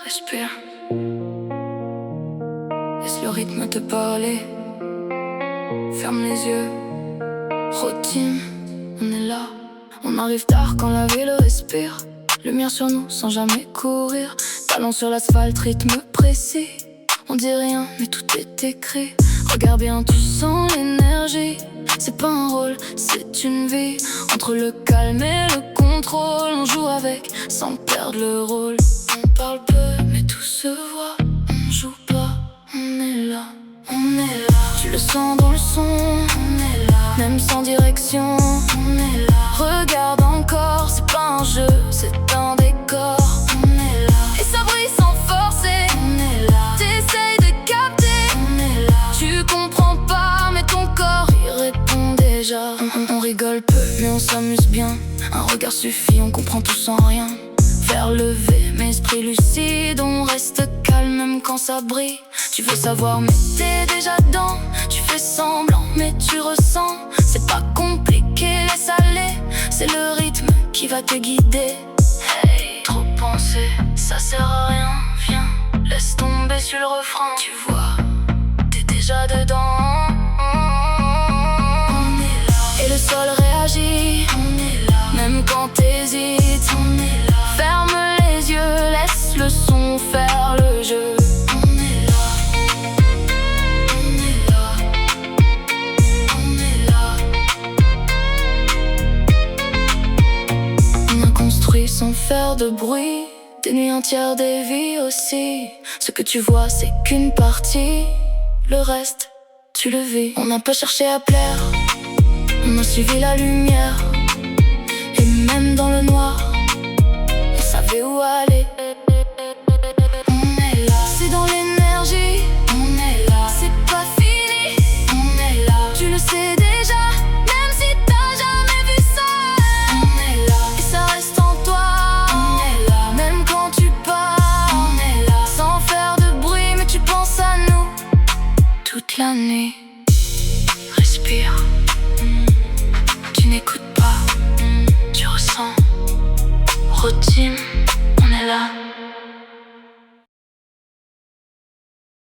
Respire. Laisse le rythme te parler. Ferme les yeux. Routine, on est là. On arrive tard quand la ville respire. Lumière sur nous sans jamais courir. Talons sur l'asphalte, rythme précis. On dit rien mais tout est écrit. Regarde bien, tu sens l'énergie. C'est pas un rôle, c'est une vie. Entre le calme et le contrôle, on joue avec sans perdre le rôle. On parle peu mais tout se voit. On joue pas, on est là, on est là. Tu le sens dans le son, on est là. Même sans direction, on est là. Regarde encore, c'est pas un jeu, c'est un décor. On est là. Et ça brille sans forcer, on est là. T'essayes de capter, on est là. Tu comprends pas mais ton corps y répond déjà. On rigole peu mais on s'amuse bien. Un regard suffit, on comprend tout sans rien. Vers levé, mais esprit lucide. On reste calme même quand ça brille. Tu veux savoir mais t'es déjà dedans. Tu fais semblant mais tu ressens. C'est pas compliqué, laisse aller. C'est le rythme qui va te guider. Hey, trop penser, ça sert à rien. Viens, laisse tomber sur le refrain. Tu vois, t'es déjà dedans. On est là. Et le sol réagit. On est là. Même quand t'hésites, on est là. Ferme les yeux, laisse le son faire le jeu. On est là. On est là. On est là. On a construit sans faire de bruit. Des nuits entières, des vies aussi. Ce que tu vois, c'est qu'une partie. Le reste, tu le vis. On n'a pas cherché à plaire. On a suivi la lumière. Et même dans le noir, on savait où aller. On est là. C'est dans l'énergie. On est là. C'est pas fini. On est là. Tu le sais déjà, même si t'as jamais vu ça. On est là. Et ça reste en toi. On est là. Même quand tu pars, on est là. Sans faire de bruit, mais tu penses à nous toute la nuit. Respire. Tu n'écoutes pas. Tu ressens. Routine.